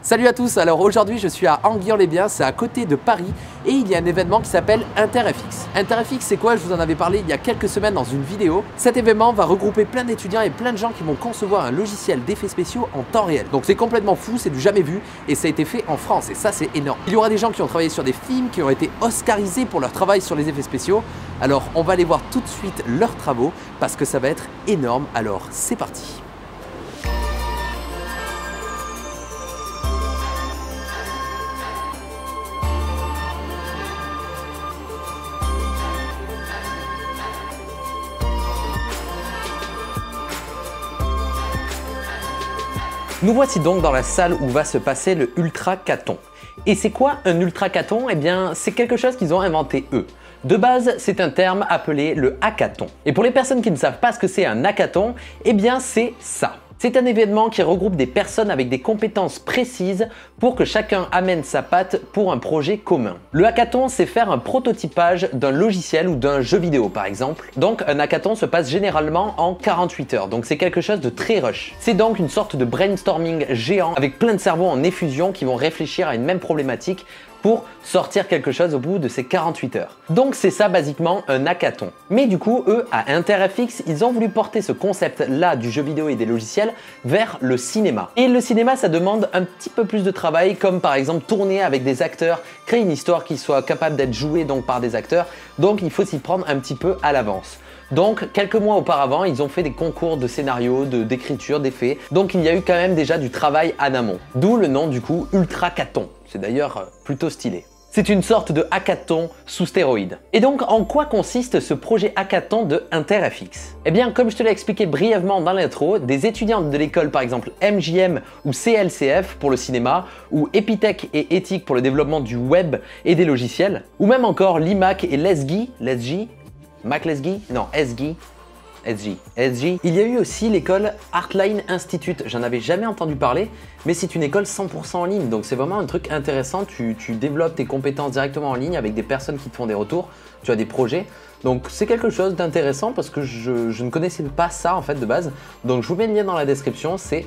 Salut à tous, alors aujourd'hui je suis à Anguillon-les-Biens, c'est à côté de Paris et il y a un événement qui s'appelle InterFX. InterFX c'est quoi? Je vous en avais parlé il y a quelques semaines dans une vidéo. Cet événement va regrouper plein d'étudiants et plein de gens qui vont concevoir un logiciel d'effets spéciaux en temps réel. Donc c'est complètement fou, c'est du jamais vu et ça a été fait en France et ça c'est énorme. Il y aura des gens qui ont travaillé sur des films, qui ont été oscarisés pour leur travail sur les effets spéciaux. Alors on va aller voir tout de suite leurs travaux parce que ça va être énorme, alors c'est parti. Nous voici donc dans la salle où va se passer le Ultracaton. Et c'est quoi un Ultracaton? Eh bien, c'est quelque chose qu'ils ont inventé eux. De base, c'est un terme appelé le hackathon. Et pour les personnes qui ne savent pas ce que c'est un hackathon, eh bien c'est ça. C'est un événement qui regroupe des personnes avec des compétences précises pour que chacun amène sa patte pour un projet commun. Le hackathon, c'est faire un prototypage d'un logiciel ou d'un jeu vidéo par exemple. Donc un hackathon se passe généralement en 48 heures, donc c'est quelque chose de très rush. C'est donc une sorte de brainstorming géant avec plein de cerveaux en effusion qui vont réfléchir à une même problématique pour sortir quelque chose au bout de ces 48 heures. Donc c'est ça basiquement un hackathon. Mais du coup, eux, à InterFX, ils ont voulu porter ce concept-là du jeu vidéo et des logiciels vers le cinéma. Et le cinéma, ça demande un petit peu plus de travail, comme par exemple tourner avec des acteurs, créer une histoire qui soit capable d'être jouée donc par des acteurs. Donc il faut s'y prendre un petit peu à l'avance. Donc, quelques mois auparavant, ils ont fait des concours de scénarios, d'écriture, d'effets. Donc, il y a eu quand même déjà du travail en amont. D'où le nom du coup Ultracaton. C'est d'ailleurs plutôt stylé. C'est une sorte de hackathon sous stéroïdes. Et donc, en quoi consiste ce projet hackathon de InterFX? Eh bien, comme je te l'ai expliqué brièvement dans l'intro, des étudiants de l'école par exemple MJM ou CLCF pour le cinéma, ou Epitech et Ethic pour le développement du web et des logiciels, ou même encore l'IMAC et l'ESGI, Mac Lesgy? Non, SG. Il y a eu aussi l'école Artline Institute. J'en avais jamais entendu parler, mais c'est une école 100% en ligne. Donc c'est vraiment un truc intéressant. Tu développes tes compétences directement en ligne avec des personnes qui te font des retours. Tu as des projets. Donc c'est quelque chose d'intéressant parce que je ne connaissais pas ça en fait de base. Donc je vous mets le lien dans la description. C'est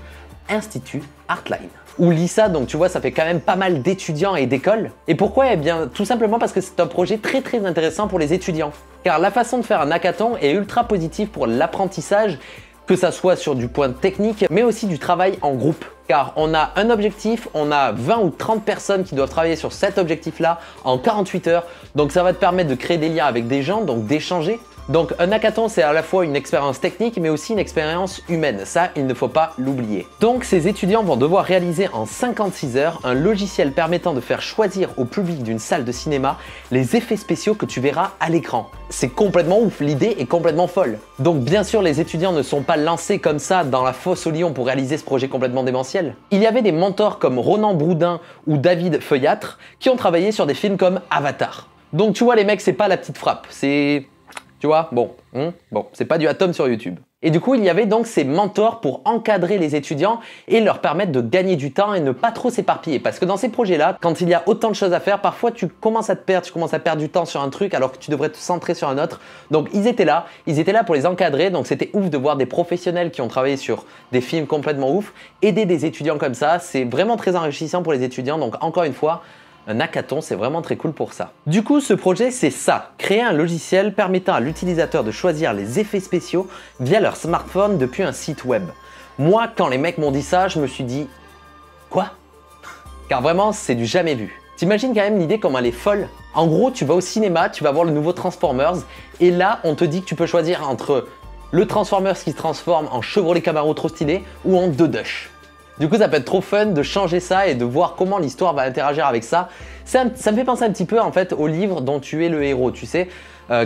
Institut Artline. Ou LISA, donc tu vois, ça fait quand même pas mal d'étudiants et d'écoles. Et pourquoi? Eh bien, tout simplement parce que c'est un projet très intéressant pour les étudiants. Car la façon de faire un hackathon est ultra positive pour l'apprentissage, que ça soit sur du point technique, mais aussi du travail en groupe. Car on a un objectif, on a 20 ou 30 personnes qui doivent travailler sur cet objectif-là en 48 heures. Donc ça va te permettre de créer des liens avec des gens, donc d'échanger. Donc un hackathon, c'est à la fois une expérience technique mais aussi une expérience humaine. Ça, il ne faut pas l'oublier. Donc ces étudiants vont devoir réaliser en 56 heures un logiciel permettant de faire choisir au public d'une salle de cinéma les effets spéciaux que tu verras à l'écran. C'est complètement ouf, l'idée est complètement folle. Donc bien sûr, les étudiants ne sont pas lancés comme ça dans la fosse au lion pour réaliser ce projet complètement démentiel. Il y avait des mentors comme Ronan Broudin ou David Feuillâtre qui ont travaillé sur des films comme Avatar. Donc tu vois les mecs, c'est pas la petite frappe, c'est... Tu vois, bon, c'est pas du atome sur YouTube. Et du coup, il y avait donc ces mentors pour encadrer les étudiants et leur permettre de gagner du temps et ne pas trop s'éparpiller. Parce que dans ces projets-là, quand il y a autant de choses à faire, parfois tu commences à te perdre, tu commences à perdre du temps sur un truc alors que tu devrais te centrer sur un autre. Donc ils étaient là pour les encadrer. Donc c'était ouf de voir des professionnels qui ont travaillé sur des films complètement ouf, aider des étudiants comme ça. C'est vraiment très enrichissant pour les étudiants. Donc encore une fois, un hackathon, c'est vraiment très cool pour ça. Du coup, ce projet, c'est ça. Créer un logiciel permettant à l'utilisateur de choisir les effets spéciaux via leur smartphone depuis un site web. Moi, quand les mecs m'ont dit ça, je me suis dit « Quoi ?» Car vraiment, c'est du jamais vu. T'imagines quand même l'idée comme elle est folle? En gros, tu vas au cinéma, tu vas voir le nouveau Transformers, et là, on te dit que tu peux choisir entre le Transformers qui se transforme en Chevrolet Camaro trop stylé ou en Dodush. Du coup, ça peut être trop fun de changer ça et de voir comment l'histoire va interagir avec ça. Ça me fait penser un petit peu en fait au livre dont tu es le héros, tu sais.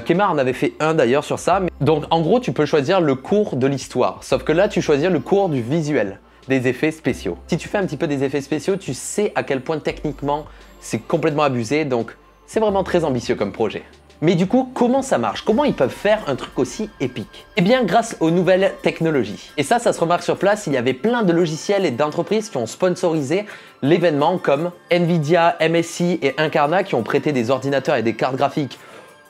Kemar en avait fait un d'ailleurs sur ça. Donc en gros, tu peux choisir le cours de l'histoire. Sauf que là, tu choisis le cours du visuel, des effets spéciaux. Si tu fais un petit peu des effets spéciaux, tu sais à quel point techniquement c'est complètement abusé. Donc c'est vraiment très ambitieux comme projet. Mais du coup, comment ça marche? Comment ils peuvent faire un truc aussi épique? Eh bien, grâce aux nouvelles technologies. Et ça se remarque sur place, il y avait plein de logiciels et d'entreprises qui ont sponsorisé l'événement comme Nvidia, MSI et Incarna qui ont prêté des ordinateurs et des cartes graphiques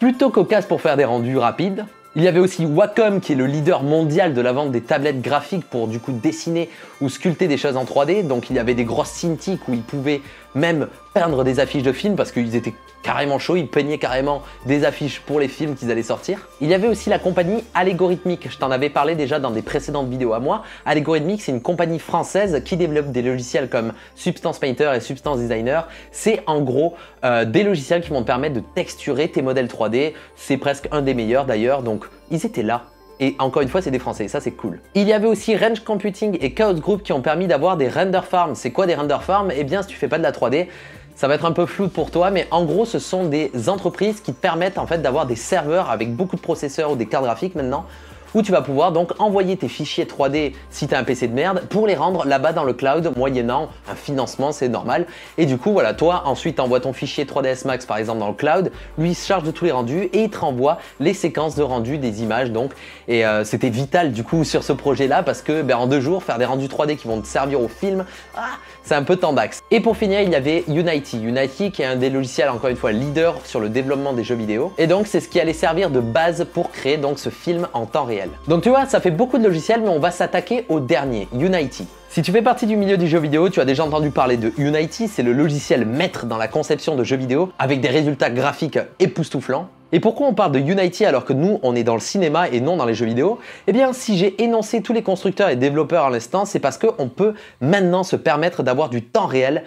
plutôt cocasses pour faire des rendus rapides. Il y avait aussi Wacom qui est le leader mondial de la vente des tablettes graphiques pour du coup dessiner ou sculpter des choses en 3D. Donc il y avait des grosses Cintiq où ils pouvaient même peindre des affiches de films parce qu'ils étaient carrément chauds, ils peignaient carrément des affiches pour les films qu'ils allaient sortir. Il y avait aussi la compagnie Allegorithmic, je t'en avais parlé déjà dans des précédentes vidéos à moi. Allegorithmic, c'est une compagnie française qui développe des logiciels comme Substance Painter et Substance Designer. C'est en gros des logiciels qui vont te permettre de texturer tes modèles 3D. C'est presque un des meilleurs d'ailleurs, donc ils étaient là. Et encore une fois, c'est des Français, ça c'est cool. Il y avait aussi Range Computing et Chaos Group qui ont permis d'avoir des render farms. C'est quoi des render farms? Eh bien, si tu fais pas de la 3D, ça va être un peu flou pour toi, mais en gros, ce sont des entreprises qui te permettent en fait d'avoir des serveurs avec beaucoup de processeurs ou des cartes graphiques maintenant, où tu vas pouvoir donc envoyer tes fichiers 3D si tu as un PC de merde pour les rendre là-bas dans le cloud moyennant un financement, c'est normal. Et du coup, voilà, toi ensuite envoies ton fichier 3ds Max par exemple dans le cloud, lui il se charge de tous les rendus et il te renvoie les séquences de rendu des images donc. Et c'était vital du coup sur ce projet-là parce que en 2 jours, faire des rendus 3D qui vont te servir au film, c'est un peu tendax. Et pour finir, il y avait Unity. Unity qui est un des logiciels encore une fois leader sur le développement des jeux vidéo. Et donc c'est ce qui allait servir de base pour créer donc ce film en temps réel. Donc tu vois, ça fait beaucoup de logiciels, mais on va s'attaquer au dernier, Unity. Si tu fais partie du milieu du jeu vidéo, tu as déjà entendu parler de Unity, c'est le logiciel maître dans la conception de jeux vidéo avec des résultats graphiques époustouflants. Et pourquoi on parle de Unity alors que nous, on est dans le cinéma et non dans les jeux vidéo? Eh bien, si j'ai énoncé tous les constructeurs et développeurs à l'instant, c'est parce qu'on peut maintenant se permettre d'avoir du temps réel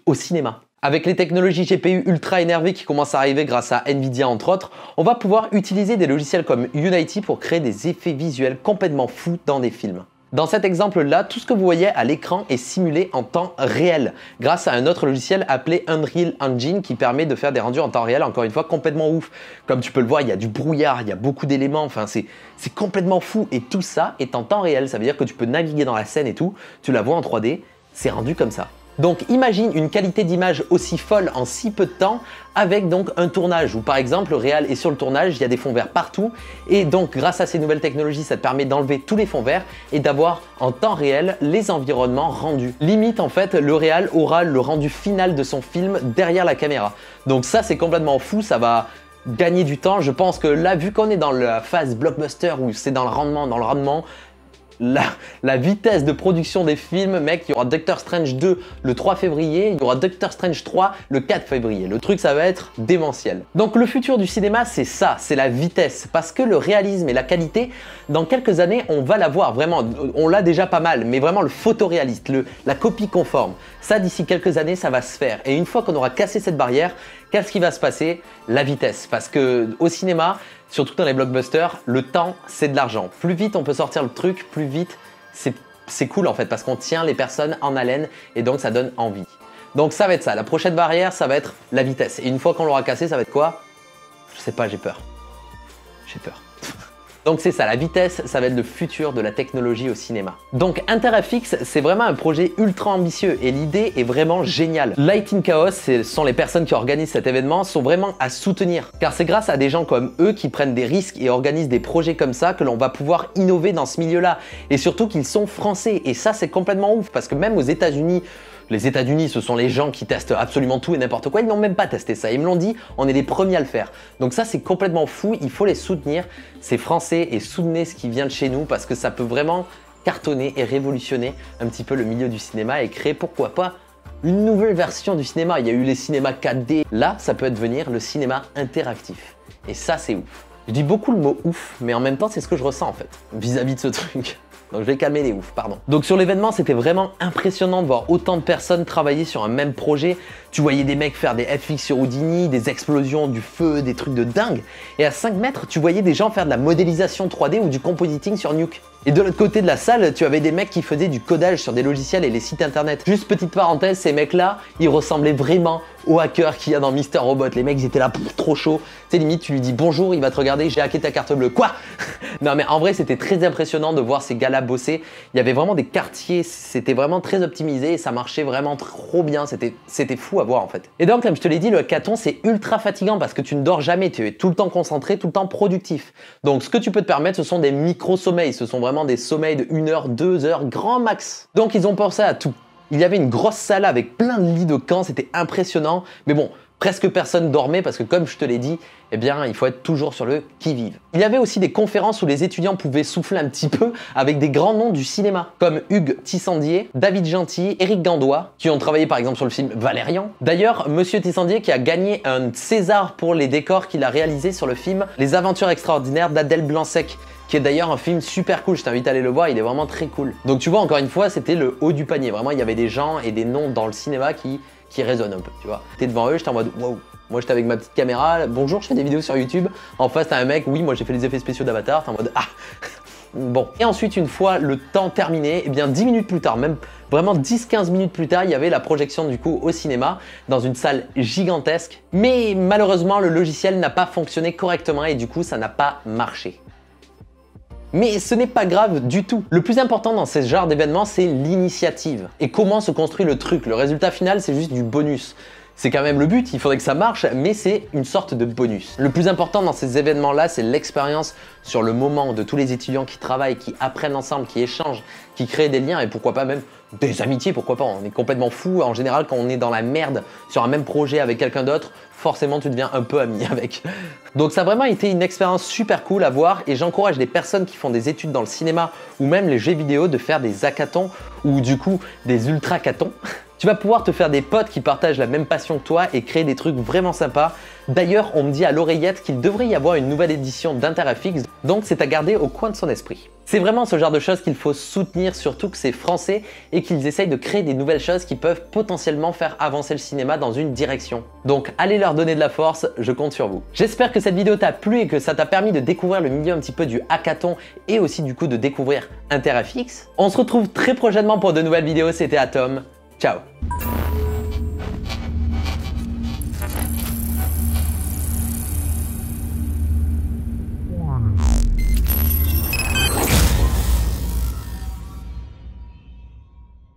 au cinéma. Avec les technologies GPU ultra énervées qui commencent à arriver grâce à Nvidia entre autres, on va pouvoir utiliser des logiciels comme Unity pour créer des effets visuels complètement fous dans des films. Dans cet exemple-là, tout ce que vous voyez à l'écran est simulé en temps réel grâce à un autre logiciel appelé Unreal Engine qui permet de faire des rendus en temps réel, encore une fois, complètement ouf. Comme tu peux le voir, il y a du brouillard, il y a beaucoup d'éléments, enfin c'est complètement fou et tout ça est en temps réel. Ça veut dire que tu peux naviguer dans la scène et tout, tu la vois en 3D, c'est rendu comme ça. Donc imagine une qualité d'image aussi folle en si peu de temps avec donc un tournage où par exemple le réal est sur le tournage, il y a des fonds verts partout et donc grâce à ces nouvelles technologies ça te permet d'enlever tous les fonds verts et d'avoir en temps réel les environnements rendus. Limite en fait le réal aura le rendu final de son film derrière la caméra. Donc ça c'est complètement fou, ça va gagner du temps. Je pense que là vu qu'on est dans la phase blockbuster où c'est dans le rendement, la vitesse de production des films, mec, il y aura Doctor Strange 2 le 3 février, il y aura Doctor Strange 3 le 4 février. Le truc, ça va être démentiel. Donc le futur du cinéma, c'est ça, c'est la vitesse. Parce que le réalisme et la qualité, dans quelques années, on va l'avoir vraiment. On l'a déjà pas mal, mais vraiment le photoréaliste, la copie conforme. Ça, d'ici quelques années, ça va se faire. Et une fois qu'on aura cassé cette barrière, qu'est-ce qui va se passer? La vitesse. Parce que au cinéma, surtout dans les blockbusters, le temps, c'est de l'argent. Plus vite on peut sortir le truc, plus vite c'est cool en fait, parce qu'on tient les personnes en haleine et donc ça donne envie. Donc ça va être ça, la prochaine barrière, ça va être la vitesse. Et une fois qu'on l'aura cassé, ça va être quoi? Je sais pas, j'ai peur. J'ai peur. Donc c'est ça, la vitesse, ça va être le futur de la technologie au cinéma. Donc InterFX, c'est vraiment un projet ultra ambitieux et l'idée est vraiment géniale. Light in Chaos, ce sont les personnes qui organisent cet événement, sont vraiment à soutenir. Car c'est grâce à des gens comme eux qui prennent des risques et organisent des projets comme ça que l'on va pouvoir innover dans ce milieu-là. Et surtout qu'ils sont français. Et ça, c'est complètement ouf parce que même aux États-Unis, les États-Unis, ce sont les gens qui testent absolument tout et n'importe quoi. Ils n'ont même pas testé ça. Ils me l'ont dit, on est les premiers à le faire. Donc ça, c'est complètement fou. Il faut les soutenir. C'est français et soutenez ce qui vient de chez nous parce que ça peut vraiment cartonner et révolutionner un petit peu le milieu du cinéma et créer, pourquoi pas, une nouvelle version du cinéma. Il y a eu les cinémas 4D. Là, ça peut devenir le cinéma interactif. Et ça, c'est ouf. Je dis beaucoup le mot ouf, mais en même temps, c'est ce que je ressens en fait, vis-à-vis de ce truc. Donc je vais calmer les oufs, pardon. Donc sur l'événement, c'était vraiment impressionnant de voir autant de personnes travailler sur un même projet. Tu voyais des mecs faire des FX sur Houdini, des explosions, du feu, des trucs de dingue. Et à 5 mètres, tu voyais des gens faire de la modélisation 3D ou du compositing sur Nuke. Et de l'autre côté de la salle, tu avais des mecs qui faisaient du codage sur des logiciels et les sites internet. Juste petite parenthèse, ces mecs-là, ils ressemblaient vraiment aux hackers qu'il y a dans Mister Robot. Les mecs, ils étaient là, trop chaud. Tu sais, limite, tu lui dis bonjour, il va te regarder, j'ai hacké ta carte bleue. Quoi? Non, mais en vrai, c'était très impressionnant de voir ces gars-là bosser. Il y avait vraiment des quartiers, c'était vraiment très optimisé et ça marchait vraiment trop bien. C'était fou à voir en fait. Et donc, comme je te l'ai dit, le hackathon, c'est ultra fatigant parce que tu ne dors jamais, tu es tout le temps concentré, tout le temps productif. Donc, ce que tu peux te permettre, ce sont des micro-sommeils. Ce sont vraiment des sommeils de 1 heure, 2 heures, grand max. Donc, ils ont pensé à tout. Il y avait une grosse salle avec plein de lits de camp, c'était impressionnant. Mais bon, presque personne dormait parce que comme je te l'ai dit, eh bien il faut être toujours sur le qui-vive. Il y avait aussi des conférences où les étudiants pouvaient souffler un petit peu avec des grands noms du cinéma, comme Hugues Tissandier, David Gentil, Éric Gandois, qui ont travaillé par exemple sur le film Valérian. D'ailleurs, Monsieur Tissandier qui a gagné un César pour les décors qu'il a réalisés sur le film Les Aventures extraordinaires d'Adèle Blanc-Sec, qui est d'ailleurs un film super cool, je t'invite à aller le voir, il est vraiment très cool. Donc tu vois, encore une fois, c'était le haut du panier, vraiment il y avait des gens et des noms dans le cinéma qui résonnent un peu, tu vois. T'es devant eux, j'étais en mode wow. Moi j'étais avec ma petite caméra, bonjour, je fais des vidéos sur YouTube. En face t'as un mec, oui, moi j'ai fait les effets spéciaux d'Avatar, t'es en mode ah. Bon. Et ensuite, une fois le temps terminé, et bien 10 minutes plus tard, même vraiment 10-15 minutes plus tard, il y avait la projection du coup au cinéma, dans une salle gigantesque. Mais malheureusement, le logiciel n'a pas fonctionné correctement et du coup, ça n'a pas marché. Mais ce n'est pas grave du tout. Le plus important dans ce genre d'événement, c'est l'initiative. Et comment se construit le truc. Le résultat final, c'est juste du bonus. C'est quand même le but, il faudrait que ça marche, mais c'est une sorte de bonus. Le plus important dans ces événements-là, c'est l'expérience sur le moment de tous les étudiants qui travaillent, qui apprennent ensemble, qui échangent, qui créent des liens et pourquoi pas même des amitiés, pourquoi pas. On est complètement fou. En général, quand on est dans la merde sur un même projet avec quelqu'un d'autre, forcément tu deviens un peu ami avec. Donc ça a vraiment été une expérience super cool à voir et j'encourage les personnes qui font des études dans le cinéma ou même les jeux vidéo de faire des hackathons ou du coup des ultra-hackathons. Tu vas pouvoir te faire des potes qui partagent la même passion que toi et créer des trucs vraiment sympas. D'ailleurs, on me dit à l'oreillette qu'il devrait y avoir une nouvelle édition d'InterFX, donc c'est à garder au coin de son esprit. C'est vraiment ce genre de choses qu'il faut soutenir, surtout que c'est français et qu'ils essayent de créer des nouvelles choses qui peuvent potentiellement faire avancer le cinéma dans une direction. Donc allez leur donner de la force, je compte sur vous. J'espère que cette vidéo t'a plu et que ça t'a permis de découvrir le milieu un petit peu du hackathon et aussi du coup de découvrir InterFX. On se retrouve très prochainement pour de nouvelles vidéos, c'était Atom. Ciao.